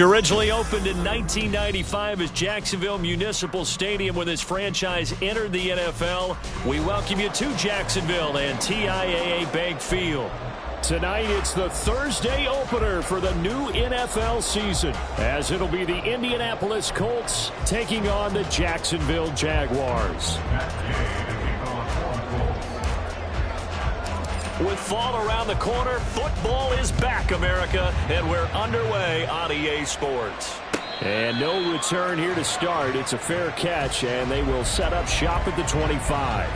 Originally opened in 1995 as Jacksonville Municipal Stadium when this franchise entered the NFL, we welcome you to Jacksonville and TIAA Bank Field. Tonight, it's the Thursday opener for the new NFL season, as it'll be the Indianapolis Colts taking on the Jacksonville Jaguars. With fall around the corner, football is back, America, and we're underway on EA Sports. And no return here to start. It's a fair catch, and they will set up shop at the 25.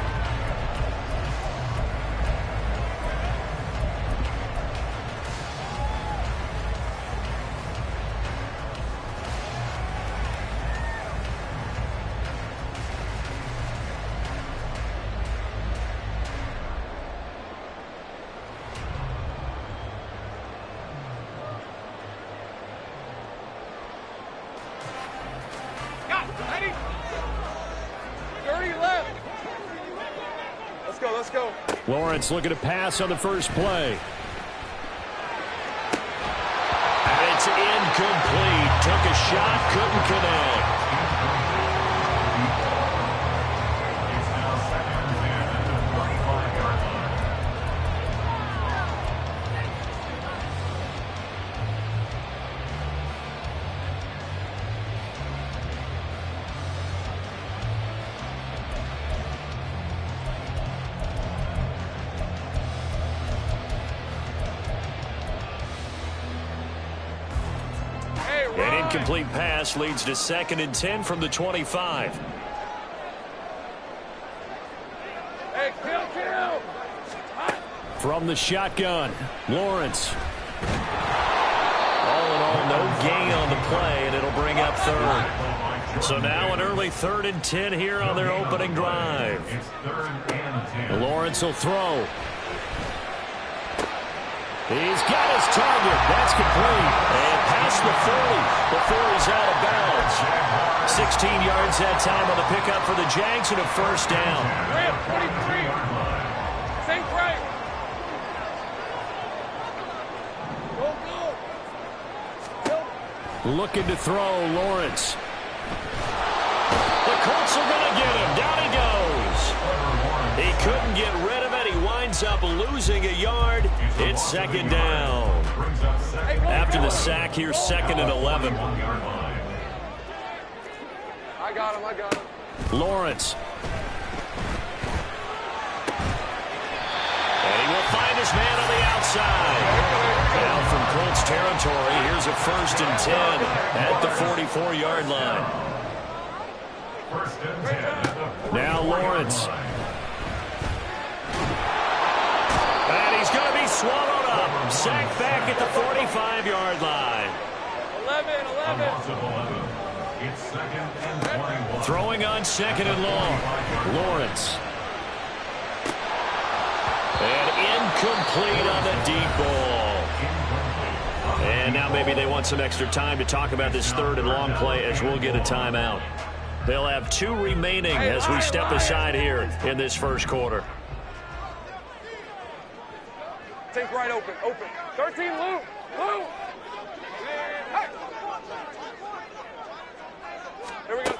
Lawrence looking to pass on the first play. And it's incomplete. Took a shot, couldn't connect. An incomplete pass leads to 2nd and 10 from the 25. From the shotgun, Lawrence. All in all, no gain on the play, and it'll bring up 3rd. So now an early 3rd and 10 here on their opening drive. Lawrence will throw. He's got his target. That's complete. And past the 40 before he's out of bounds. 16 yards that time on the pickup for the Jags and a first down. 23. Think right. Go. Looking to throw, Lawrence. The Colts are going to get him. Down he goes. He couldn't get rid of it. He winds up losing a yard. It's 2nd down. After the sack, here's 2nd and 11. I got him. Lawrence. And he will find his man on the outside. Now from Colts territory, here's a 1st and 10 at the 44-yard line. Now Lawrence. And he's going to be swallowed up. Sacked back at the 45-yard line. 11. It's 2nd and 21. Throwing on 2nd and long. Lawrence. And incomplete on the deep ball. And now maybe they want some extra time to talk about this 3rd and long play as we'll get a timeout. They'll have 2 remaining as we step aside here in this first quarter. Think right, open. 13, Lou. Hey. Here we go.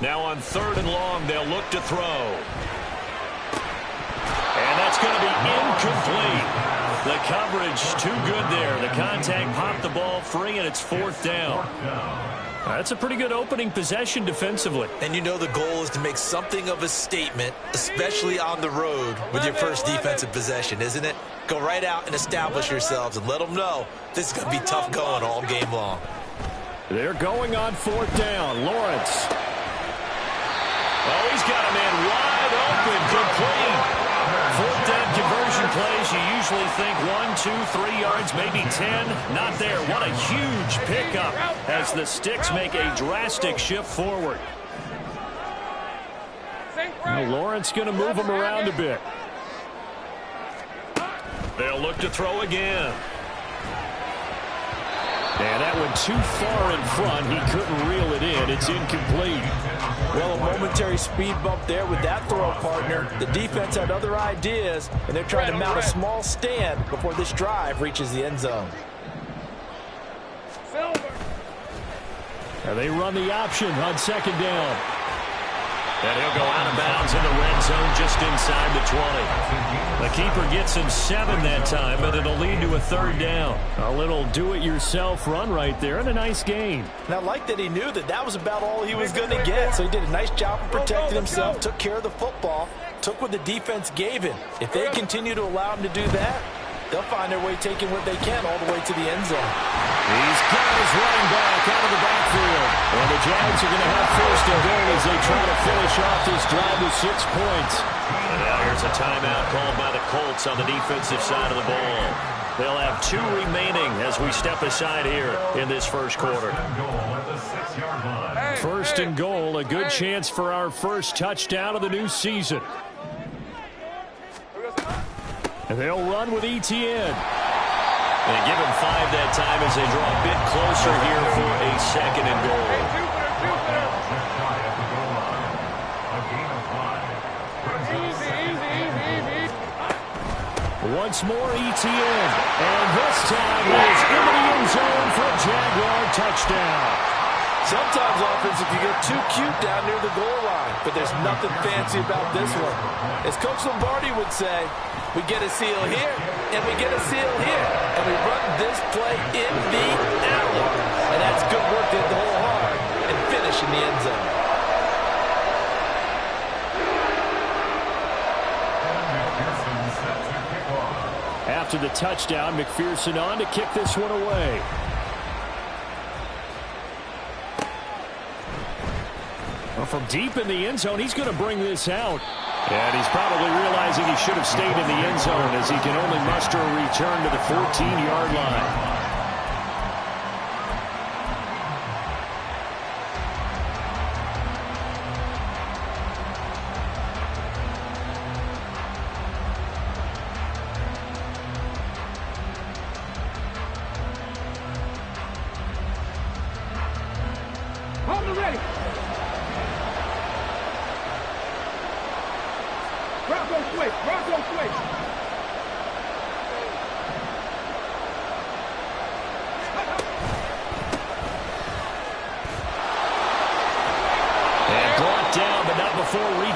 Now on 3rd and long, they'll look to throw. And that's going to be incomplete. The coverage too good there. The contact popped the ball free, and it's 4th down. That's a pretty good opening possession defensively. And you know the goal is to make something of a statement, especially on the road with your first defensive possession, isn't it? Go right out and establish yourselves and let them know this is going to be tough going all game long. They're going on 4th down. Lawrence. Oh, he's got a man wide open, complete. 4th down conversion plays, you usually think 1, 2, 3 yards, maybe 10. Not there. What a huge pickup as the Sticks make a drastic shift forward. Now Lawrence going to move him around a bit. They'll look to throw again. And that went too far in front. He couldn't reel it in. It's incomplete. Well, a momentary speed bump there with that throw, partner. The defense had other ideas, and they're trying to mount a small stand before this drive reaches the end zone. And they run the option on second down. And he'll go out of bounds in the red zone just inside the 20. The keeper gets him 7 that time, but it'll lead to a third down. A little do-it-yourself run right there and a nice gain. And I like that he knew that that was about all he was going to get. So he did a nice job of protecting himself, took care of the football, took what the defense gave him. If they continue to allow him to do that, they'll find their way taking what they can all the way to the end zone. He's got his running back out of the backfield. And the Jags are going to have first and goal as they try to finish off this drive with 6 points. And now here's a timeout called by the Colts on the defensive side of the ball. They'll have 2 remaining as we step aside here in this first quarter. First and goal, a good chance for our first touchdown of the new season. And they'll run with Etienne. They give him 5 that time as they draw a bit closer here for a second and goal. Once more, Etienne. And this time he is into the end zone for a Jaguar touchdown. Sometimes offense, if you get too cute down near the goal line, but there's nothing fancy about this one. As Coach Lombardi would say, we get a seal here, and we get a seal here, and we run this play in the alley. And that's good work to hit the hole hard and finish in the end zone. After the touchdown, McPherson on to kick this one away. Well, from deep in the end zone, he's going to bring this out. And he's probably realizing he should have stayed in the end zone as he can only muster a return to the 14-yard line.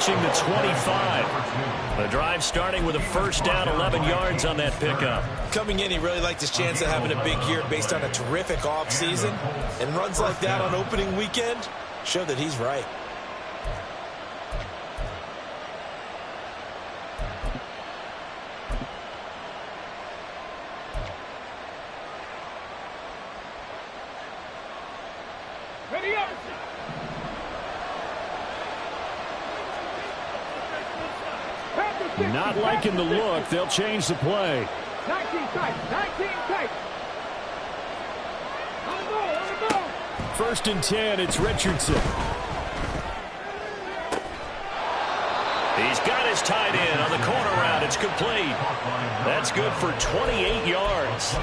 The 25. The drive starting with a first down, 11 yards on that pickup. Coming in, he really liked his chance of having a big year based on a terrific offseason. And runs like that on opening weekend show that he's right. Ready up. Not liking the look. They'll change the play. 19 tight. 19 tight. On the ball. On the ball. First and 10. It's Richardson. He's got his tight end on the corner route. It's complete. That's good for 28 yards.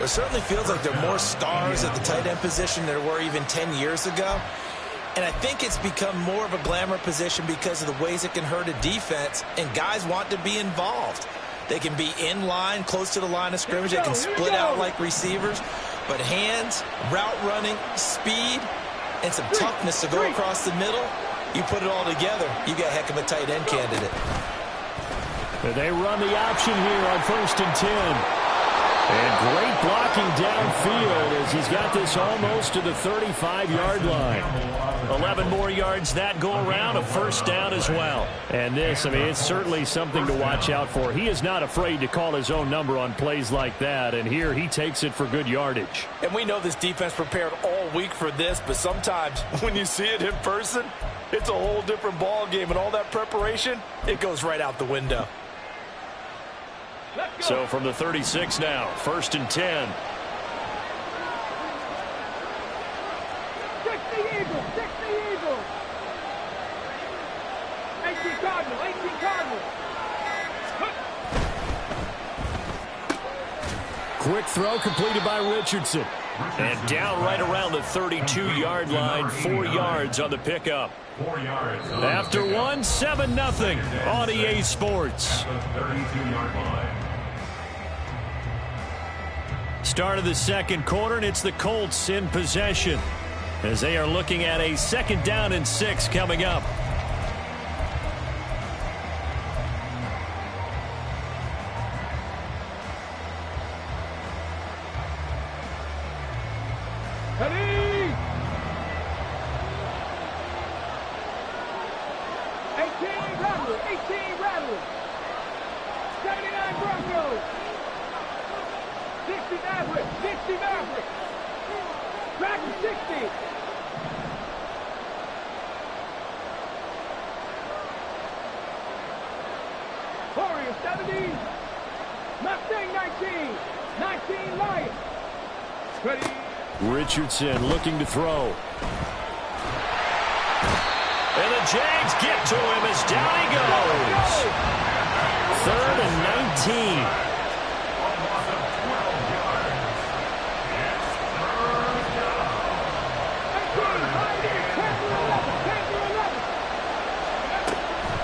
It certainly feels like there are more stars at the tight end position than there were even 10 years ago. And I think it's become more of a glamour position because of the ways it can hurt a defense, and guys want to be involved. They can be in line, close to the line of scrimmage. They can split out like receivers. But hands, route running, speed, and some toughness to go across the middle, you put it all together, you got a heck of a tight end candidate. They run the option here on first and 10. And great blocking downfield as he's got this almost to the 35-yard line. 11 more yards that go around, a first down as well. And this, I mean, it's certainly something to watch out for. He is not afraid to call his own number on plays like that, and here he takes it for good yardage. And we know this defense prepared all week for this, but sometimes when you see it in person, it's a whole different ball game, and all that preparation, it goes right out the window. So from the 36 now, first and 10. 60 Eagles. 60 Eagles. 18 Cardinals. 18 Cardinals. Quick throw completed by Richardson. And down right around the 32-yard line, 4 yards on the pickup. 4 yards. After one, 7-0 on EA Sports. At the 32-yard line. Start of the second quarter, and it's the Colts in possession. as they are looking at a 2nd down and 6 coming up. Ready? 18 Rattlers, 18 Rattlers. 79 Broncos. 60 Mavericks, 60 Mavericks. Dragon 60. Warriors 70. Mustang 19. 19 Lions. Ready? Richardson looking to throw. And the Jags get to him as down he goes. 3rd and 19.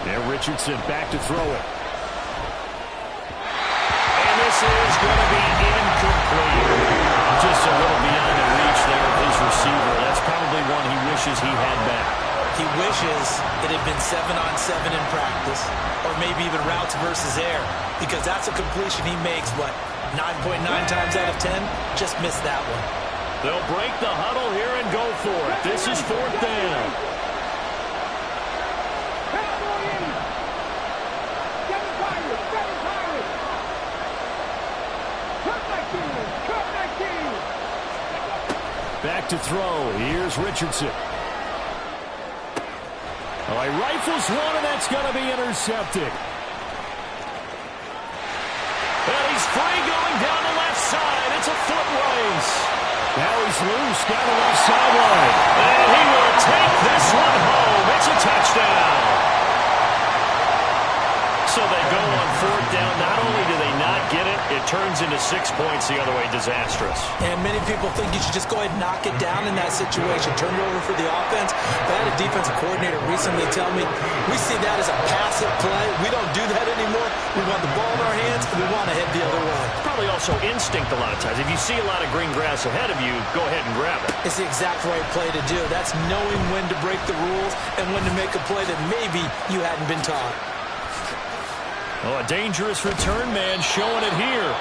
And Richardson back to throw it. And this is going to be incomplete. Just a little beyond the reach there of his receiver. That's probably one he wishes he had back. He wishes it had been 7-on-7 in practice, or maybe even routes versus air, because that's a completion he makes, 9.9 times out of 10? Just missed that one. They'll break the huddle here and go for it. This is 4th down. Back to throw. Here's Richardson. Oh, he rifles one, and that's going to be intercepted. And he's free going down the left side. It's a foot race. Now he's loose down the left sideline. And he will take this one home. It's a touchdown. So they go on 4th down. Not only do they not get it, it turns into 6 points the other way. Disastrous. And many people think you should just go ahead and knock it down in that situation. Turn it over for the offense. But I had a defensive coordinator recently tell me, we see that as a passive play. We don't do that anymore. We want the ball in our hands, and we want to head the other way. It's probably also instinct a lot of times. If you see a lot of green grass ahead of you, go ahead and grab it. It's the exact right play to do. That's knowing when to break the rules and when to make a play that maybe you hadn't been taught. Oh, a dangerous return man showing it here.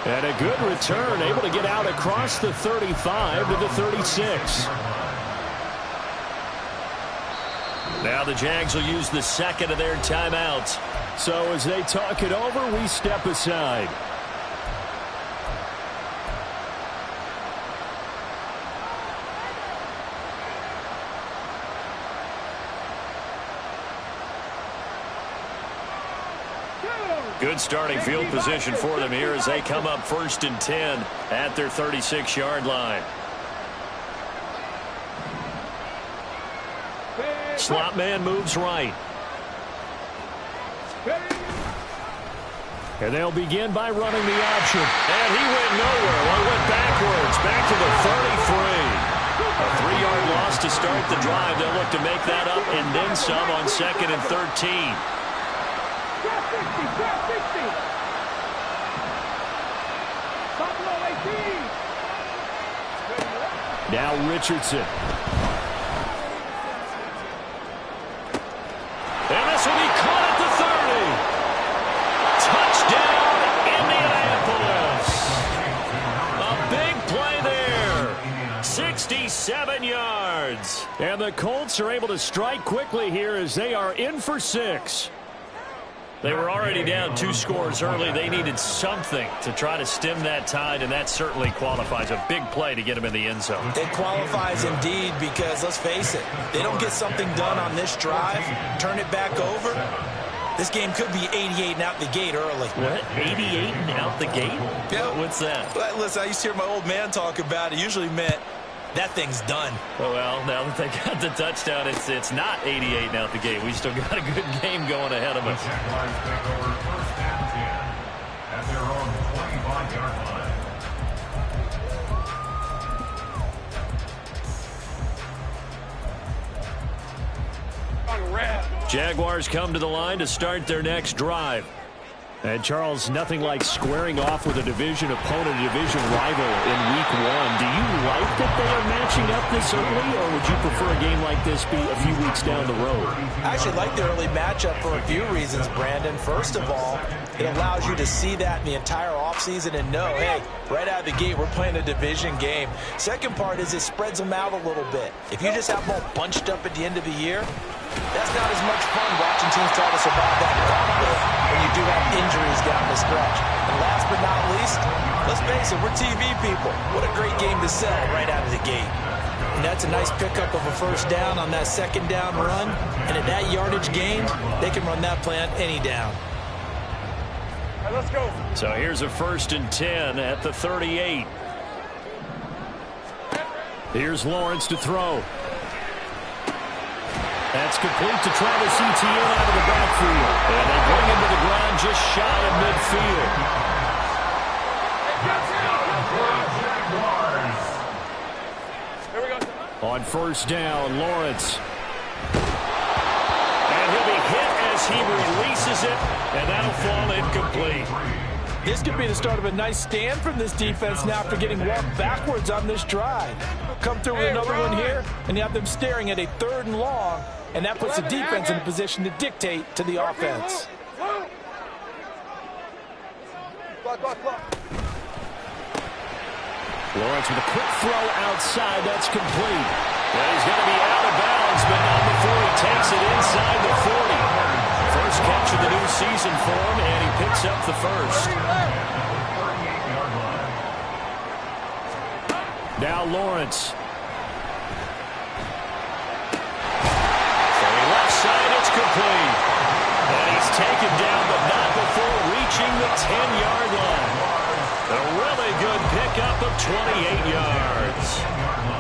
And a good return, able to get out across the 35 to the 36. Now the Jags will use the 2nd of their timeouts. So as they talk it over, we step aside. Good starting field position for them here as they come up 1st and 10 at their 36-yard line. Slot man moves right. And they'll begin by running the option. And he went nowhere. Well, he went backwards, back to the 33. A 3-yard loss to start the drive. They'll look to make that up and then some on 2nd and 13. Now Richardson. And this will be caught at the 30. Touchdown, Indianapolis. A big play there. 67 yards. And the Colts are able to strike quickly here as they are in for 6. They were already down 2 scores early. They needed something to try to stem that tide, and that certainly qualifies. A big play to get them in the end zone. It qualifies indeed because, let's face it, they don't get something done on this drive, turn it back over, this game could be 88 and out the gate early. What? 88 and out the gate? Yeah. What's that? Well, listen, I used to hear my old man talk about it. It usually meant that thing's done. Well, now that they got the touchdown, it's not 88 and out the gate. We still got a good game going ahead of us. Jaguars take over 1st and 10 at their own 25-yard line. Jaguars come to the line to start their next drive. And, Charles, nothing like squaring off with a division opponent, a division rival in Week 1. Do you like that they are matching up this early, or would you prefer a game like this be a few weeks down the road? I actually like the early matchup for a few reasons, Brandon. First of all, it allows you to see that in the entire offseason and know, hey, right out of the gate, we're playing a division game. Second part is it spreads them out a little bit. If you just have them all bunched up at the end of the year, that's not as much fun watching teams try to survive that gauntlet when you do have injuries down the stretch. And last but not least, let's face it, we're TV people. What a great game to sell right out of the gate. And that's a nice pickup of a first down on that second down run. And at that yardage gained, they can run that play on any down. All right, let's go. So here's a 1st and 10 at the 38. Here's Lawrence to throw. That's complete to Travis Etienne out of the backfield. And they bring him to the ground just shy of midfield. Here we go. On 1st down, Lawrence. And he'll be hit as he releases it, and that'll fall incomplete. This could be the start of a nice stand from this defense now after getting walked backwards on this drive. Come through with another one here, and you have them staring at a 3rd and long, and that puts the defense in a position to dictate to the offense. Lawrence with a quick throw outside. That's complete. Well, he's going to be out of bounds, but not before he takes it inside the 40. First catch of the new season for him, and he picks up the first. Now Lawrence. Left side, it's complete. And he's taken down, but not before reaching the 10-yard line. A really good pickup of 28 yards.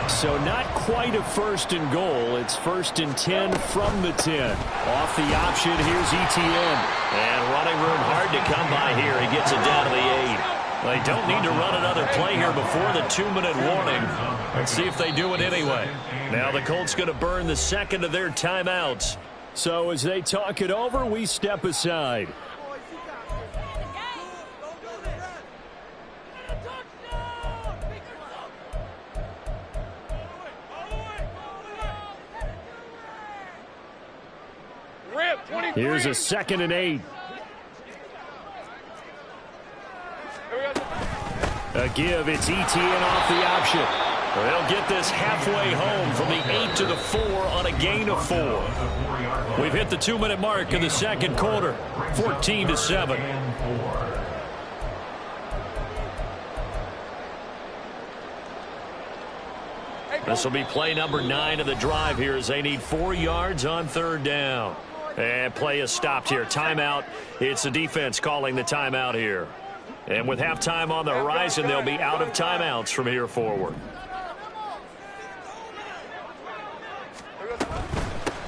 So not quite a 1st and goal. It's 1st and 10 from the 10. Off the option, here's Etienne. And running room hard to come by here. He gets it down to the 8. They don't need to run another play here before the 2-minute warning. Let's see if they do it anyway. Now the Colts going to burn the second of their timeouts. So as they talk it over, we step aside. Here's a 2nd and 8. A give, it's Etienne off the option. They'll get this halfway home from the 8 to the 4 on a gain of 4. We've hit the 2-minute mark in the second quarter, 14-7. This will be play number 9 of the drive here as they need 4 yards on 3rd down. And play is stopped here. Timeout. It's the defense calling the timeout here. And with halftime on the horizon, they'll be out of timeouts from here forward.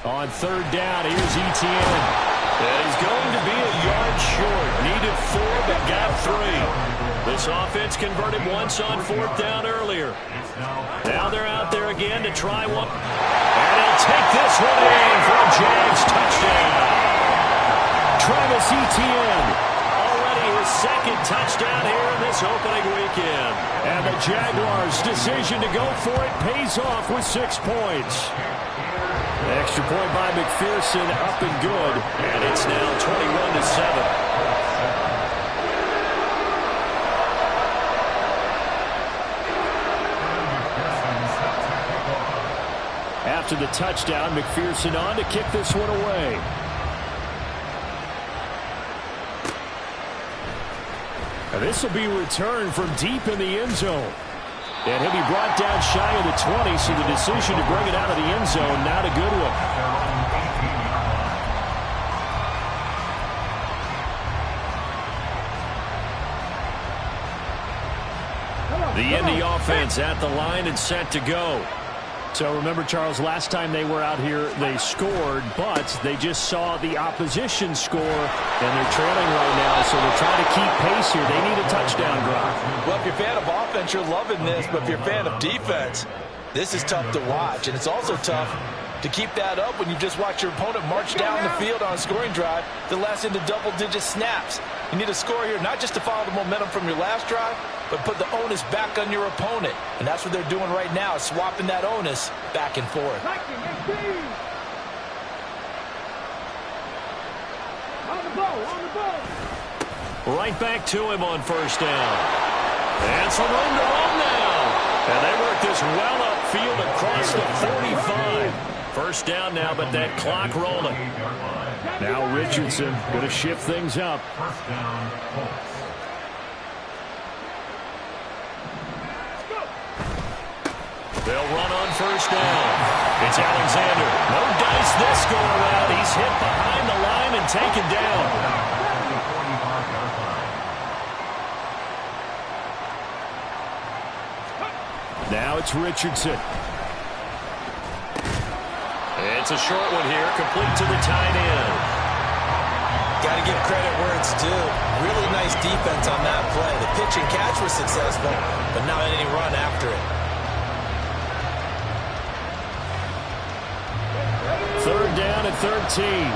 On 3rd down, here's Etienne. And he's going to be a yard short. Needed 4, but got 3. This offense converted once on 4th down earlier. Now they're out there again to try one. And he'll take this one in for a Jags touchdown. Travis Etienne. His second touchdown here in this opening weekend. And the Jaguars' decision to go for it pays off with 6 points. Extra point by McPherson, up and good. And it's now 21-7. After the touchdown, McPherson on to kick this one away. This will be returned from deep in the end zone. And he'll be brought down shy of the 20, so the decision to bring it out of the end zone, not a good one. The Indy offense at the line and set to go. So remember, Charles, last time they were out here, they scored, but they just saw the opposition score, and they're trailing right now, so they're trying to keep pace here. They need a touchdown drive. Well, if you're a fan of offense, you're loving this, but if you're a fan of defense, this is tough to watch, and it's also tough To keep that up when you just watch your opponent march down the field on a scoring drive that lasts into double-digit snaps. You need a score here not just to follow the momentum from your last drive, but put the onus back on your opponent. And that's what they're doing right now, swapping that onus back and forth. Right back to him on first down. And some room to run now. And they work this well upfield across the 45. First down now, but that clock rolling. Now Richardson going to shift things up. First down, Colts. They'll run on first down. It's Alexander. No dice this go around. He's hit behind the line and taken down. Now it's Richardson. It's a short one here, complete to the tight end. Got to give credit where it's due. Really nice defense on that play. The pitch and catch was successful, but not any run after it. Third down at 13.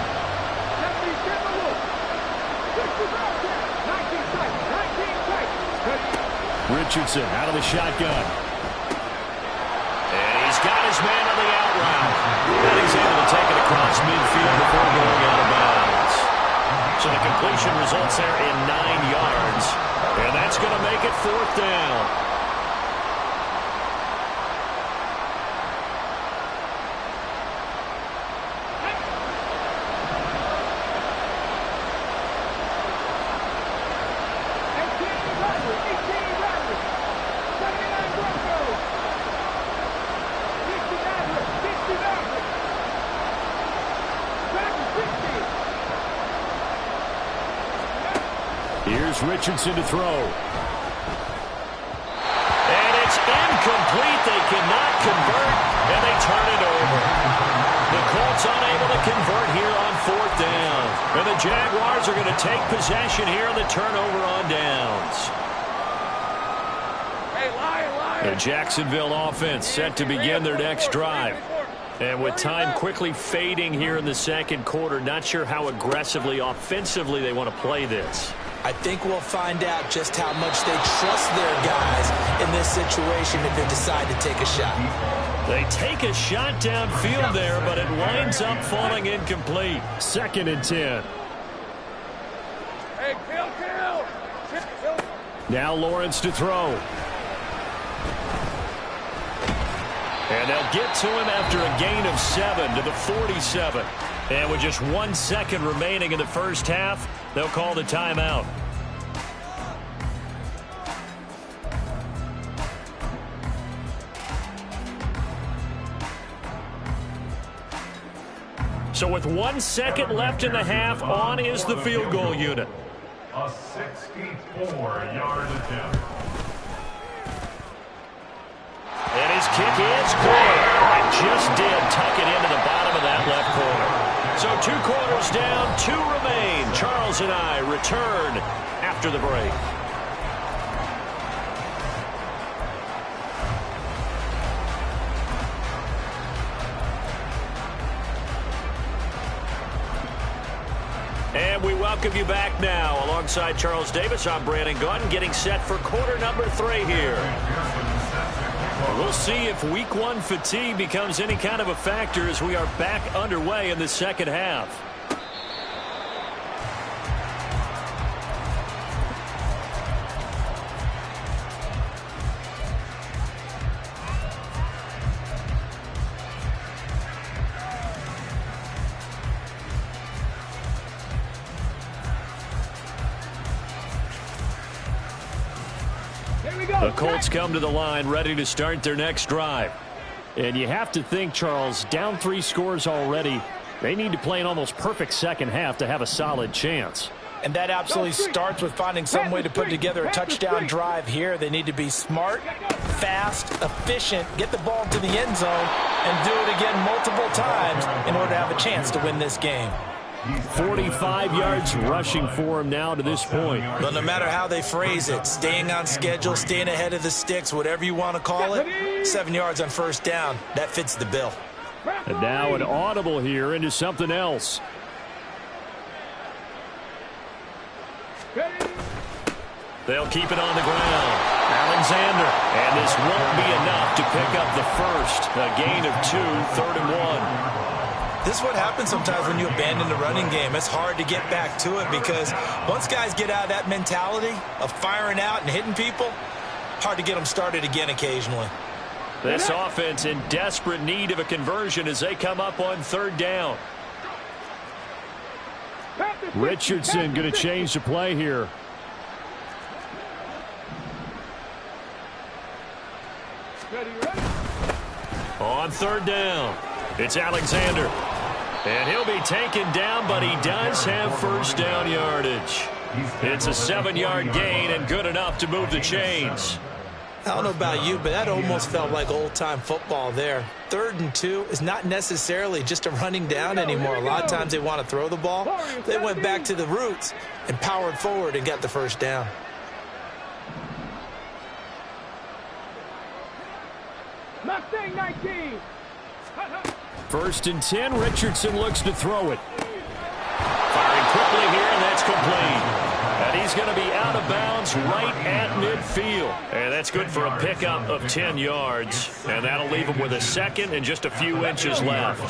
Richardson out of the shotgun. And he's got his man on the out route. And he's able to take it across midfield before going out of bounds. So the completion results there in 9 yards. And that's going to make it fourth down. Here's Richardson to throw. And it's incomplete. They cannot convert, and they turn it over. The Colts unable to convert here on fourth down. And the Jaguars are going to take possession here on the turnover on downs. Hey, Lion. The Jacksonville offense set to begin their next drive. And with time quickly fading here in the second quarter, not sure how aggressively, offensively they want to play this. I think we'll find out just how much they trust their guys in this situation if they decide to take a shot. They take a shot downfield there, but it winds up falling incomplete. 2nd and 10. Hey, kill. Now Lawrence to throw. And they'll get to him after a gain of 7 to the 47. And with just 1 second remaining in the first half, they'll call the timeout. So with 1 second left in the half, on is the field goal unit. A 64-yard attempt. And his kick is good. And just did tuck it into the bottom of that left corner. So 2 quarters down, 2 remain. Charles and I return after the break. And we welcome you back now. Alongside Charles Davis, I'm Brandon Gunn, getting set for quarter number 3 here. We'll see if week 1 fatigue becomes any kind of a factor as we are back underway in the second half. The Colts come to the line ready to start their next drive. And you have to think, Charles, down 3 scores already. They need to play an almost perfect second half to have a solid chance. And that absolutely starts with finding some way to put together a touchdown drive here. They need to be smart, fast, efficient, get the ball to the end zone, and do it again multiple times in order to have a chance to win this game. 45 yards rushing for him now to this point. But no matter how they phrase it, staying on schedule, staying ahead of the sticks, whatever you want to call it, 7 yards on first down, that fits the bill. And now an audible here into something else. They'll keep it on the ground. Alexander. And this won't be enough to pick up the first. A gain of 2, 3rd and 1. This is what happens sometimes when you abandon the running game. It's hard to get back to it because once guys get out of that mentality of firing out and hitting people, hard to get them started again occasionally. This offense in desperate need of a conversion as they come up on 3rd down. Richardson going to change the play here. On 3rd down, it's Alexander. And he'll be taken down, but he does have first down yardage. It's a 7-yard gain and good enough to move the chains. I don't know about you, but that almost felt like old-time football there. 3rd and 2 is not necessarily just a running down anymore. A lot of times they want to throw the ball. They went back to the roots and powered forward and got the first down. Mustang 19. 1st and 10, Richardson looks to throw it. Firing quickly here, and that's complete. And he's going to be out of bounds right at midfield. And that's good for a pickup of 10 yards. And that'll leave him with a second and just a few inches left.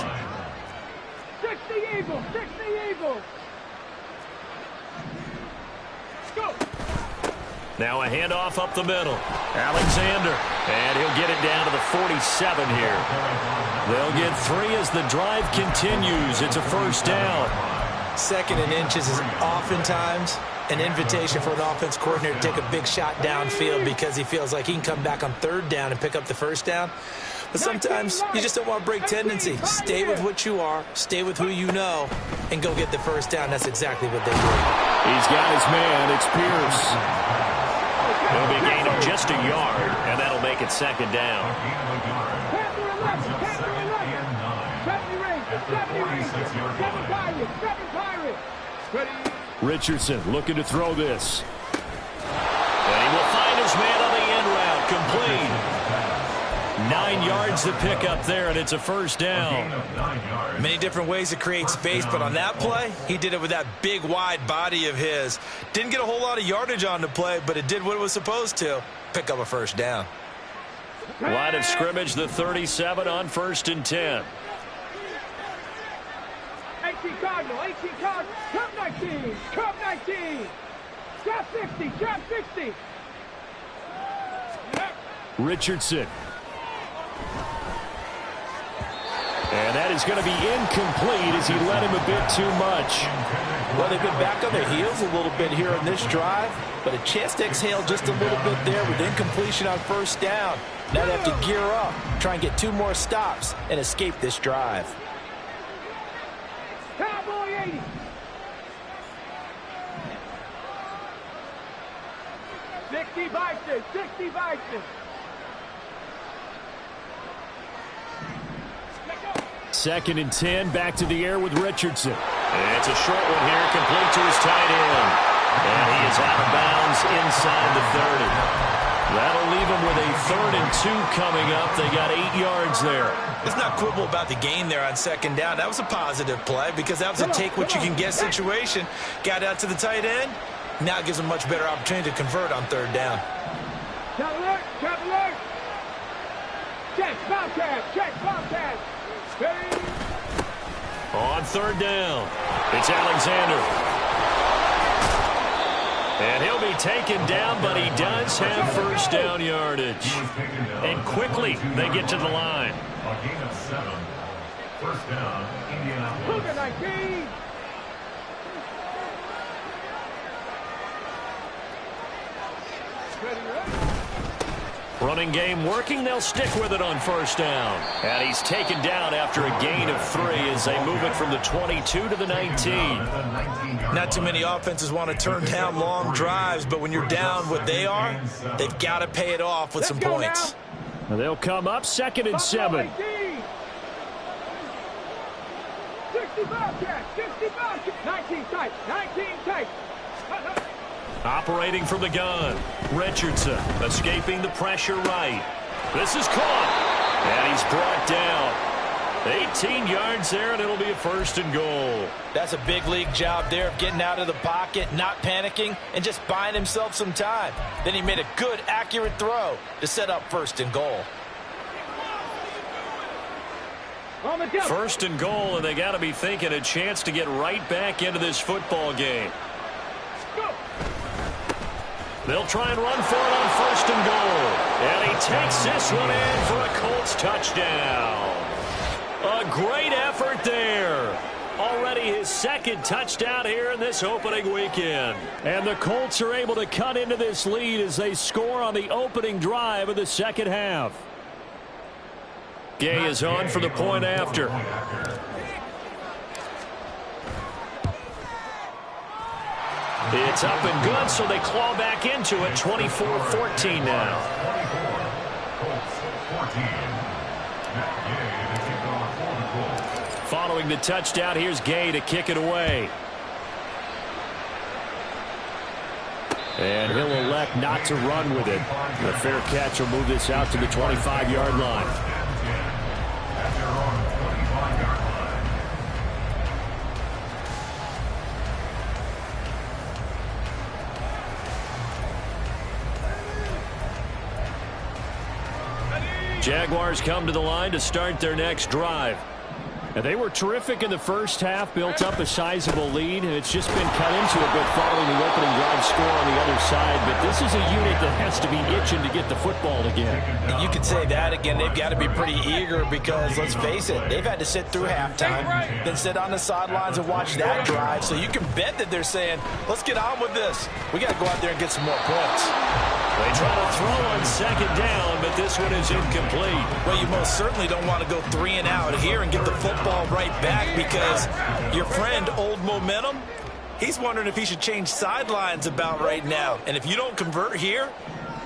60 Eagles, 60 Eagles. Go. Now a handoff up the middle. Alexander. And he'll get it down to the 47 here. They'll get 3 as the drive continues. It's a first down. 2nd and inches is oftentimes an invitation for an offense coordinator to take a big shot downfield because he feels like he can come back on 3rd down and pick up the first down. But sometimes you just don't want to break tendency. Stay with what you are, stay with who you know, and go get the first down. That's exactly what they do. He's got his man. It's Pierce. It'll be a gain of just a yard, and that'll make it 2nd down. Richardson looking to throw this. And he will find his man on the end route. Complete. 9 yards to pick up there, and it's a first down. Many different ways to create space, but on that play, he did it with that big, wide body of his. Didn't get a whole lot of yardage on the play, but it did what it was supposed to. Pick up a first down. Line of scrimmage, the 37 on 1st and 10. 18 Cardinal, 18 Cardinal, Cup 19, Cup 19, Cup 60, Cup 60. Richardson. And that is going to be incomplete as he led him a bit too much. Well, they've been back on their heels a little bit here in this drive, but a chance to exhale just a little bit there with incompletion on first down. Now they have to gear up, try and get 2 more stops, and escape this drive. Cowboy 80. Sixty Bison, 60 Bison. 2nd and 10, back to the air with Richardson. And it's a short one here, complete to his tight end. And he is out of bounds inside the 30. That'll leave him with a 3rd and 2 coming up. They got 8 yards there. Let's not quibble about the gain there on 2nd down. That was a positive play because that was a take-what-you-can-get situation. Got out to the tight end. Now it gives him a much better opportunity to convert on 3rd down. Trap alert, trap alert. Check, Bobcat, check, Bobcat. On 3rd down, it's Alexander. And he'll be taken down, but he does have first down yardage. And quickly, they get to the line. A gain of 7. First down, Indianapolis. Cougar 19. Running game working. They'll stick with it on first down. And he's taken down after a gain of 3 as they move it from the 22 to the 19. Not too many offenses want to turn down long drives, but when you're down what they are, they've got to pay it off with some points. They'll come up 2nd and 7. 19 tight, 19 tight. Operating from the gun, Richardson escaping the pressure right. This is caught, and he's brought down. 18 yards there, and it'll be a 1st and goal. That's a big league job there of getting out of the pocket, not panicking, and just buying himself some time. Then he made a good, accurate throw to set up 1st and goal. 1st and goal, and they got to be thinking a chance to get right back into this football game. They'll try and run for it on 1st and goal. And he takes this one in for a Colts touchdown. A great effort there. Already his 2nd touchdown here in this opening weekend. And the Colts are able to cut into this lead as they score on the opening drive of the 2nd half. Gay is on for the point after. It's up and good, so they claw back into it. 24-14 now. Following the touchdown, here's Gay to kick it away. And he'll elect not to run with it. The fair catch will move this out to the 25-yard line. Jaguars come to the line to start their next drive. And they were terrific in the first half, built up a sizable lead, and it's just been cut into a bit following the opening drive score on the other side. But this is a unit that has to be itching to get the football again. You could say that again. They've got to be pretty eager because, let's face it, they've had to sit through halftime, then sit on the sidelines and watch that drive. So you can bet that they're saying, let's get on with this. We got to go out there and get some more points. They try to throw on 2nd down, but this one is incomplete. Well, you most certainly don't want to go 3 and out here and get the football right back because your friend, Old Momentum, he's wondering if he should change sidelines about right now. And if you don't convert here,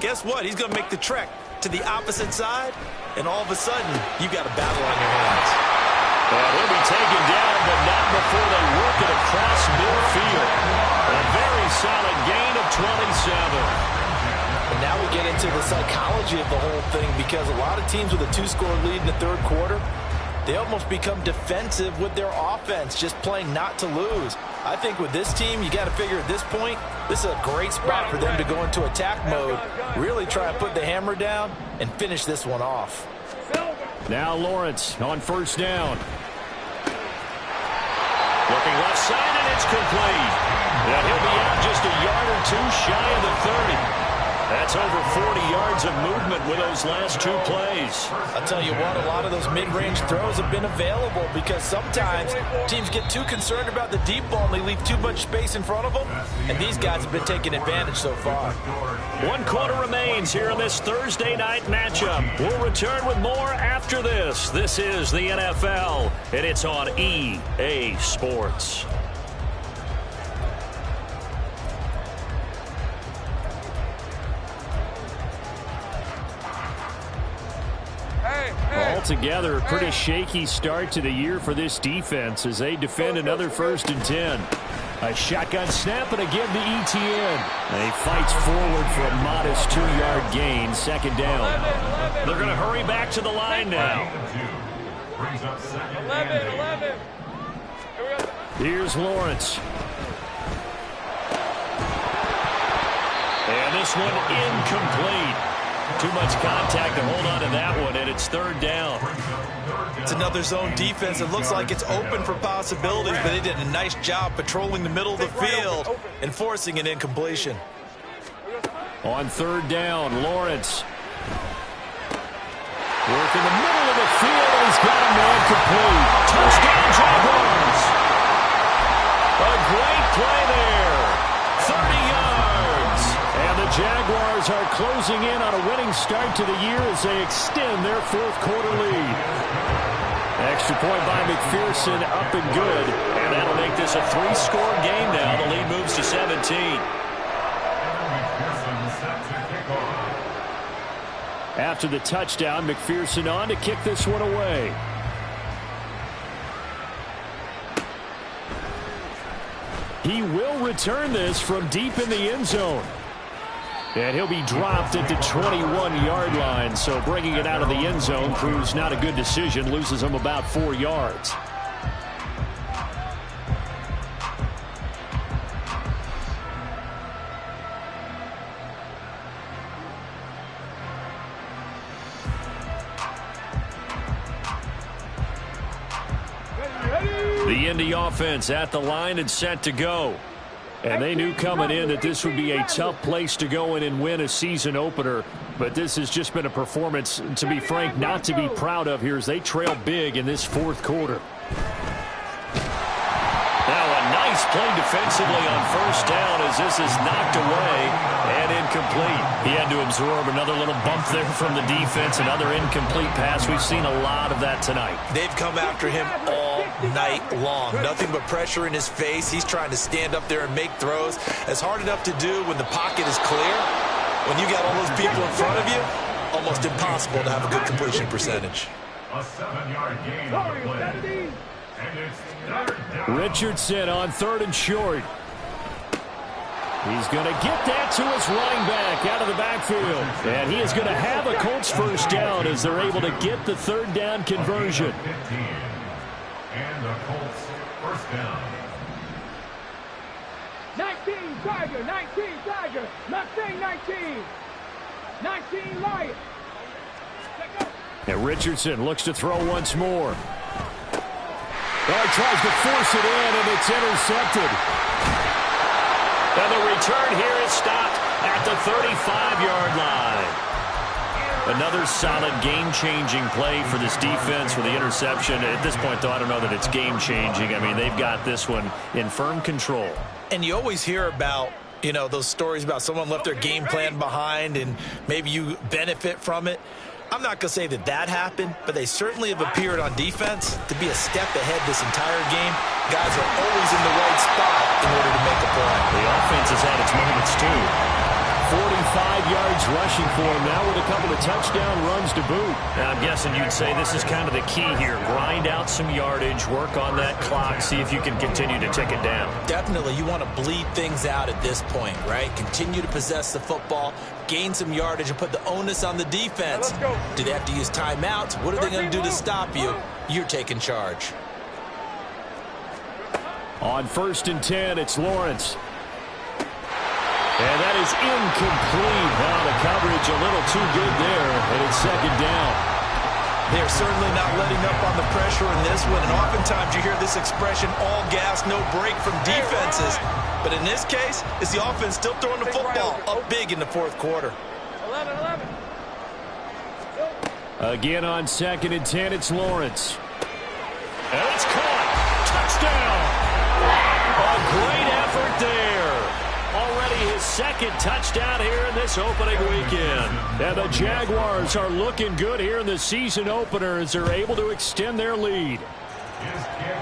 guess what? He's going to make the trek to the opposite side, and all of a sudden, you've got a battle on your hands. And he'll be taken down, but not before they work it across midfield. A very solid gain of 27. And now we get into the psychology of the whole thing because a lot of teams with a 2-score lead in the 3rd quarter, they almost become defensive with their offense, just playing not to lose. I think with this team, you got to figure at this point, this is a great spot for them to go into attack mode, really try to put the hammer down and finish this one off. Now Lawrence on 1st down. Looking left side, and it's complete. And he'll be out just a yard or 2 shy of the 30. That's over 40 yards of movement with those last 2 plays. I'll tell you what, a lot of those mid-range throws have been available because sometimes teams get too concerned about the deep ball and they leave too much space in front of them, and these guys have been taking advantage so far. 1 quarter remains here in this Thursday night matchup. We'll return with more after this. This is the NFL, and it's on EA Sports. Altogether, a pretty shaky start to the year for this defense as they defend another 1st and 10. A shotgun snap and a give to Etienne. And he fights forward for a modest 2-yard gain, 2nd down. They're going to hurry back to the line now. 11. Here's Lawrence. And this one incomplete. Too much contact to hold on to that one, and it's 3rd down. It's another zone defense. It looks like it's open for possibilities, but they did a nice job patrolling the middle of the field and forcing an incompletion. On 3rd down, Lawrence. Work in the middle of the field, and he's got a man complete. Touchdown, Jaguars! A great play there. 30 yards. And the Jaguars are closing in on a winning start to the year as they extend their 4th quarter lead. Extra point by McPherson, up and good. And that'll make this a 3-score game now. The lead moves to 17. After the touchdown, McPherson on to kick this one away. He will return this from deep in the end zone. And he'll be dropped at the 21-yard line. So bringing it out of the end zone proves not a good decision. Loses him about 4 yards. The Indy offense at the line and set to go. And they knew coming in that this would be a tough place to go in and win a season opener. But this has just been a performance, to be frank, not to be proud of here as they trail big in this fourth quarter. Now a nice play defensively on first down as this is knocked away and incomplete. He had to absorb another little bump there from the defense, another incomplete pass. We've seen a lot of that tonight. They've come after him all night long. Nothing but pressure in his face. He's trying to stand up there and make throws. It's hard enough to do when the pocket is clear. When you got all those people in front of you, almost impossible to have a good completion percentage. A 7-yard gain on the play. And it's third down. Richardson on 3rd and short. He's going to get that to his running back out of the backfield. And he is going to have a Colts first down as they're able to get the 3rd down conversion. 15. And the Colts first down. 19 Tiger, 19 Tiger, Mustang 19, 19 Lion. And Richardson looks to throw once more. Oh, he tries to force it in, and it's intercepted. And the return here is stopped at the 35-yard line. Another solid game-changing play for this defense with the interception. At this point, though, I don't know that it's game-changing. I mean, they've got this one in firm control. And you always hear about, you know, those stories about someone left their game plan behind and maybe you benefit from it. I'm not going to say that that happened, but they certainly have appeared on defense to be a step ahead this entire game. Guys are always in the right spot in order to make a play. The offense has had its moments, too. 45 yards rushing for him now with a couple of touchdown runs to boot. Now, I'm guessing you'd say this is kind of the key here. Grind out some yardage, work on that clock, see if you can continue to tick it down. Definitely, you want to bleed things out at this point, right? Continue to possess the football, gain some yardage, and put the onus on the defense. Do they have to use timeouts? What are they going to do to stop you? You're taking charge. On 1st and 10, it's Lawrence. And that is incomplete. Now the coverage a little too good there, and it's 2nd down. They're certainly not letting up on the pressure in this one, and oftentimes you hear this expression, all gas, no break from defenses. But in this case, it's the offense still throwing the football up big in the 4th quarter. 11. Again on 2nd and 10, it's Lawrence. And it's caught. Touchdown. A great effort there. Already his 2nd touchdown here in this opening weekend. And the Jaguars are looking good here in the season opener as they're able to extend their lead.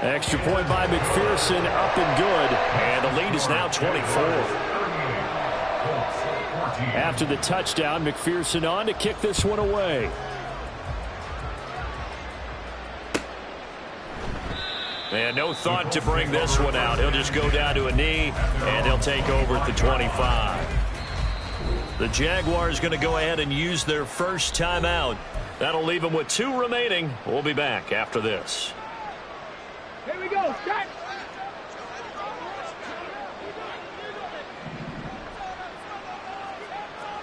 Extra point by McPherson, up and good. And the lead is now 24. After the touchdown, McPherson on to kick this one away. And no thought to bring this one out. He'll just go down to a knee, and he'll take over at the 25. The Jaguars going to go ahead and use their first timeout. That'll leave them with 2 remaining. We'll be back after this. Here we go, shot.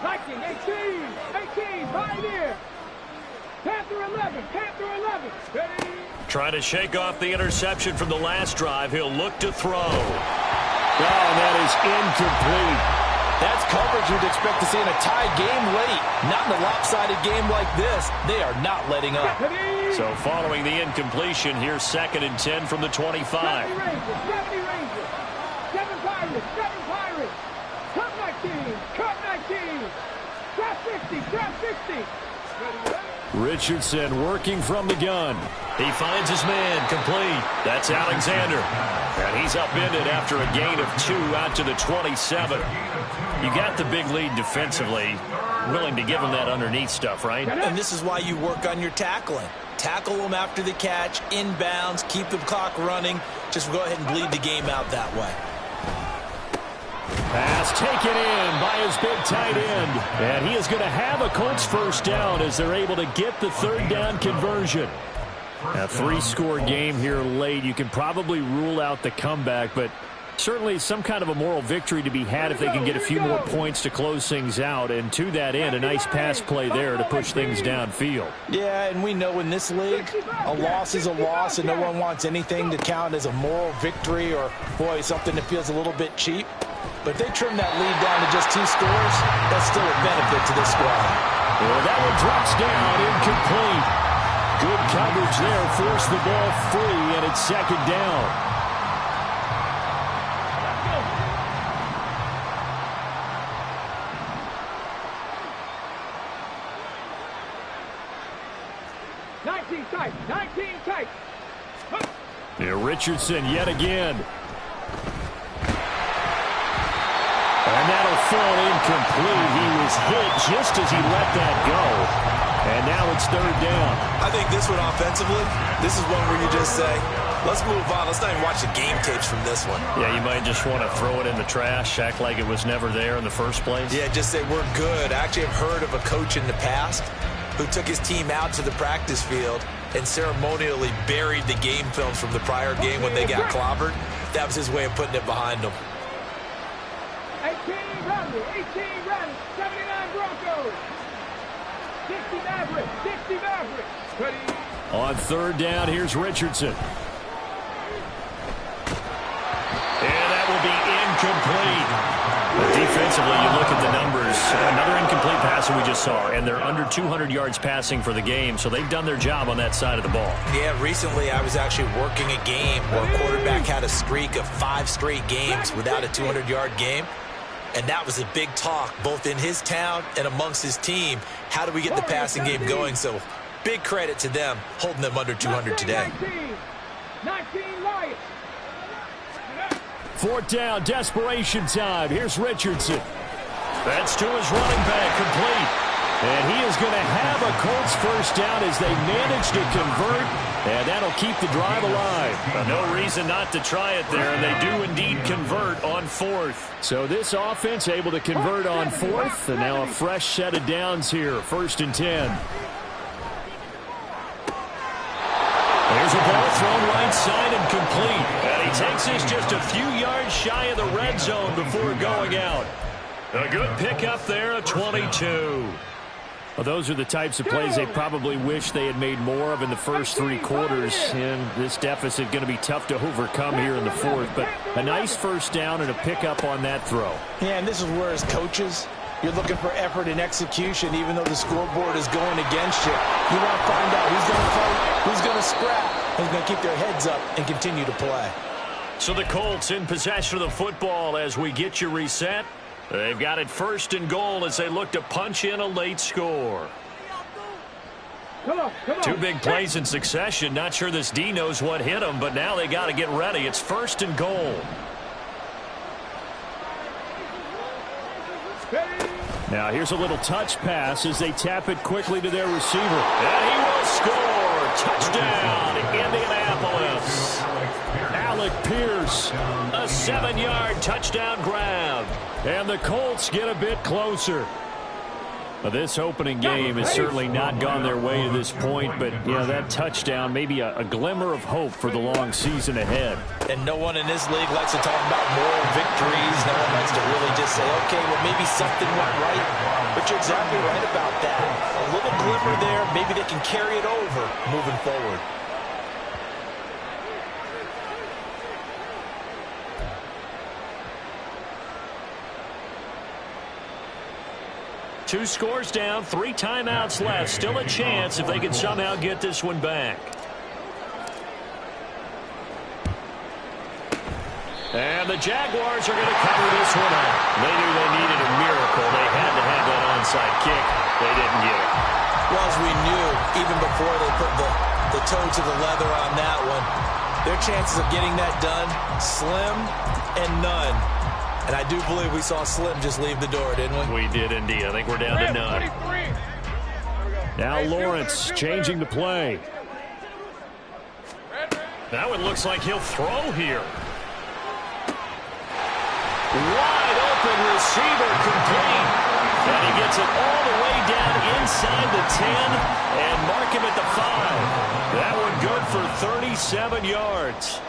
Viking, 18, Pioneer. Panther 11, ready. Trying to shake off the interception from the last drive. He'll look to throw. Oh, that is incomplete. That's coverage you'd expect to see in a tie game late. Not in a lopsided game like this. They are not letting up. So following the incompletion, here's 2nd and 10 from the 25. 70 Rangers, 7 Pirates, Cup 19, Trap 60. Richardson working from the gun. He finds his man, complete. That's Alexander. And he's upended after a gain of 2 out to the 27. You got the big lead defensively. Willing to give him that underneath stuff, right? And this is why you work on your tackling. Tackle them after the catch, inbounds, keep the clock running. Just go ahead and bleed the game out that way. Pass taken in by his big tight end. And he is going to have a Colts first down as they're able to get the third down conversion. A 3-score game here late. You can probably rule out the comeback, but certainly some kind of a moral victory to be had if they can get a few more points to close things out. And to that end, a nice pass play there to push things downfield. Yeah, and we know in this league, a loss is a loss, and no one wants anything to count as a moral victory or, boy, something that feels a little bit cheap. But if they trim that lead down to just 2 scores, that's still a benefit to this squad. Well, that one drops down, incomplete. Good coverage there, forced the ball free, and it's second down. Tight. Here, Richardson yet again. And that'll fall incomplete. He was hit just as he let that go. And now it's third down. I think this one offensively, this is one where you just say, let's move on. Let's not even watch the game tapes from this one. Yeah, you might just want to throw it in the trash, act like it was never there in the first place. Yeah, just say we're good. I actually have heard of a coach in the past who took his team out to the practice field and ceremonially buried the game films from the prior game when they got clobbered. That was his way of putting it behind them. 18 Rams, 79 Broncos. 60 Mavericks. Ready. On third down, here's Richardson. And that will be incomplete. But defensively, you look at the numbers. Another incomplete pass that we just saw, and they're under 200 yards passing for the game, so they've done their job on that side of the ball. Yeah, recently I was actually working a game where a quarterback had a streak of 5 straight games without a 200-yard game. And that was a big talk, both in his town and amongst his team. How do we get the passing game going? So big credit to them, holding them under 200 today. 19 Lions. Fourth down, desperation time. Here's Richardson. That's to his running back, complete. And he is going to have a Colts first down as they manage to convert, and that'll keep the drive alive. No reason not to try it there, and they do indeed convert on fourth. So this offense able to convert on fourth, and now a fresh set of downs here, 1st and 10. There's a ball thrown right side and complete. And he takes this just a few yards shy of the red zone before going out. A good pickup there, a 22. Well, those are the types of plays they probably wish they had made more of in the first 3 quarters. And this deficit going to be tough to overcome here in the fourth. But a nice first down and a pickup on that throw. Yeah, and this is where as coaches, you're looking for effort and execution, even though the scoreboard is going against you. You want to find out who's going to fight, who's going to scrap, who's going to keep their heads up and continue to play. So the Colts in possession of the football as we get you reset. They've got it 1st and goal as they look to punch in a late score. Come on. 2 big plays in succession. Not sure this D knows what hit them, but now they got to get ready. It's 1st and goal. Now here's a little touch pass as they tap it quickly to their receiver. And he will score. Touchdown, Indianapolis. Alec Pierce, a 7-yard touchdown grab. And the Colts get a bit closer. Well, this opening game has certainly not gone their way to this point, but that touchdown may be a glimmer of hope for the long season ahead. And no one in this league likes to talk about moral victories. No one likes to really just say, okay, well, maybe something went right. But you're exactly right about that. A little glimmer there. Maybe they can carry it over moving forward. Two scores down, 3 timeouts left. Still a chance if they can somehow get this one back. And the Jaguars are going to cover this one up. They knew they needed a miracle. They had to have that onside kick. They didn't get it. Well, as we knew, even before they put the toe to the leather on that one, their chances of getting that done, slim and none. And I do believe we saw Slim just leave the door, didn't we? We did indeed. I think we're down to none. Now Lawrence changing the play. Now it looks like he'll throw here. Wide open receiver complete. And he gets it all the way down inside the 10 and mark him at the 5. That one good for 37 yards.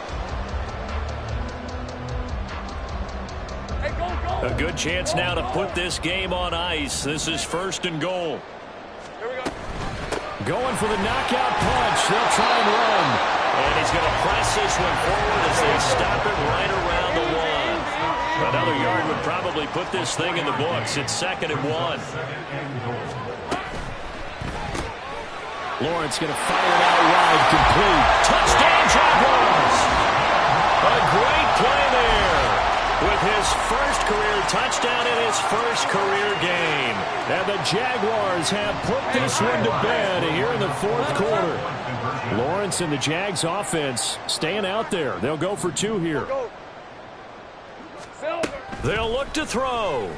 A good chance now to put this game on ice. This is 1st and goal. Going for the knockout punch. They'll try and run. And he's going to press this one forward as they stop it right around the 1. Another yard would probably put this thing in the books. It's 2nd and 1. Lawrence going to fire it out wide, complete. Touchdown, Jaguars! A great play there with his first career touchdown in his first career game. And the Jaguars have put this one to bed here in the 4th quarter. Lawrence and the Jags offense staying out there. They'll go for 2 here. They'll look to throw.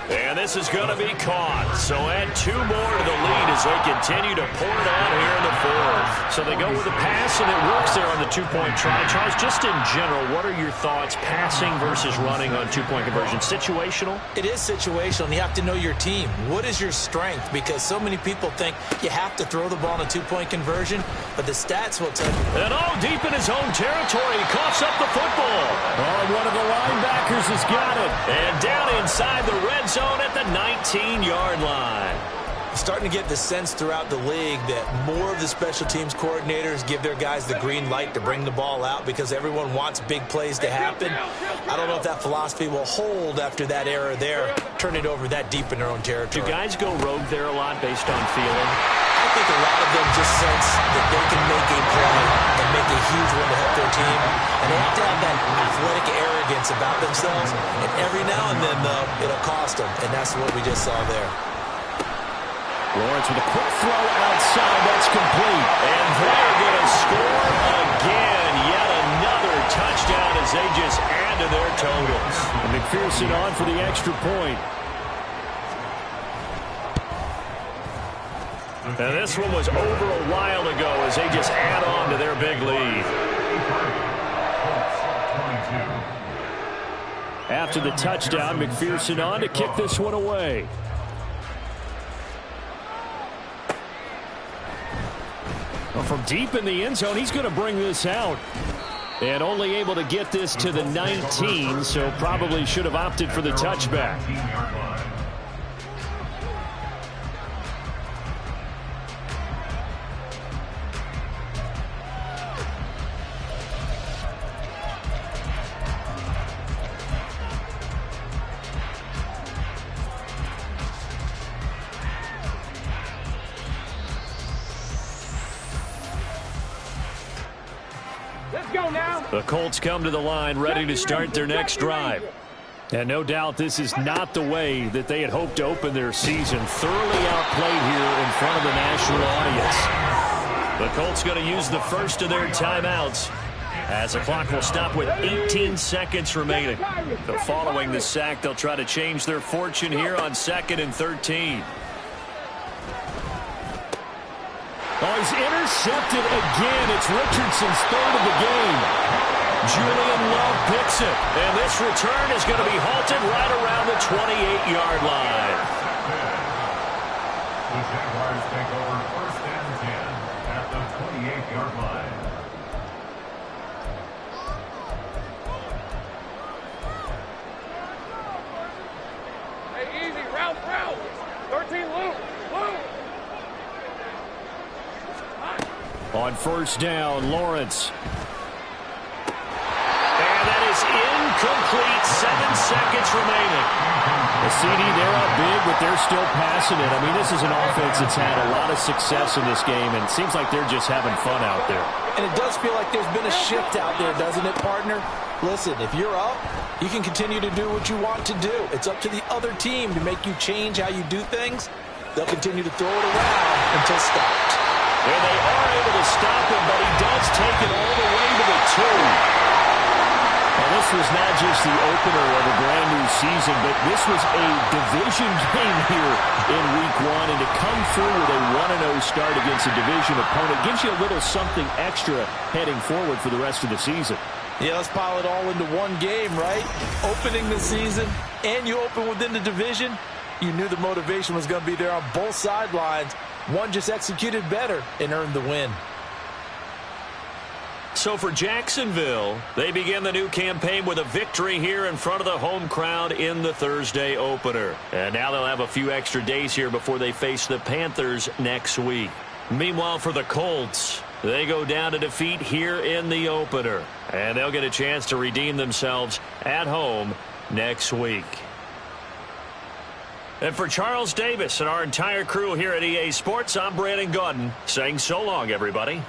And this is going to be caught. So add 2 more to the lead as they continue to pour it on here in the 4th. So they go with a pass, and it works there on the 2-point try. Charles, just in general, what are your thoughts passing versus running on 2-point conversion? Situational? It is situational, and you have to know your team. What is your strength? Because so many people think you have to throw the ball in a 2-point conversion, but the stats will tell you. And all deep in his own territory, he coughs up the football. Oh, one of the linebackers has got it. And down inside the red zone at the 19-yard line. Starting to get the sense throughout the league that more of the special teams coordinators give their guys the green light to bring the ball out because everyone wants big plays to happen. I don't know if that philosophy will hold after that era there, turn it over that deep in their own territory. Do guys go rogue there a lot based on feeling? I think a lot of them just sense that they can make a play and make a huge one to help their team. And they have to have that athletic arrogance about themselves. And every now and then, though, it'll cost them. And that's what we just saw there. Lawrence with a quick throw outside. That's complete. And they're going to score again. Yet another touchdown as they just add to their totals. And McPherson on for the extra point. And this one was over a while ago as they just add on to their big lead. After the touchdown, McPherson on to kick this one away. Well, from deep in the end zone, he's going to bring this out. And only able to get this to the 19, so probably should have opted for the touchback. The Colts come to the line ready to start their next drive. And no doubt this is not the way that they had hoped to open their season. Thoroughly outplayed here in front of the national audience. The Colts going to use the first of their timeouts as the clock will stop with 18 seconds remaining. So following the sack, they'll try to change their fortune here on 2nd and 13. Oh, he's intercepted again. It's Richardson's 3rd of the game. Julian Love picks it. And this return is going to be halted right around the 28-yard line. The Jaguars take over 1st and 10 at the 28-yard line. Hey, easy. Route. 13, Luke. On 1st down, Lawrence. And that is incomplete. 7 seconds remaining. The CD, they're up big, but they're still passing it. I mean, this is an offense that's had a lot of success in this game, and it seems like they're just having fun out there. And it does feel like there's been a shift out there, doesn't it, partner? Listen, if you're up, you can continue to do what you want to do. It's up to the other team to make you change how you do things. They'll continue to throw it around until stopped. And they are able to stop him, but he does take it all the way to the 2. And this was not just the opener of a brand new season, but this was a division game here in week 1. And to come through with a 1-0 start against a division opponent gives you a little something extra heading forward for the rest of the season. Yeah, let's pile it all into one game, right? Opening the season, and you open within the division. You knew the motivation was going to be there on both sidelines. One just executed better and earned the win. So for Jacksonville, they begin the new campaign with a victory here in front of the home crowd in the Thursday opener. And now they'll have a few extra days here before they face the Panthers next week. Meanwhile, for the Colts, they go down to defeat here in the opener. And they'll get a chance to redeem themselves at home next week. And for Charles Davis and our entire crew here at EA Sports, I'm Brandon Gaudin saying so long, everybody.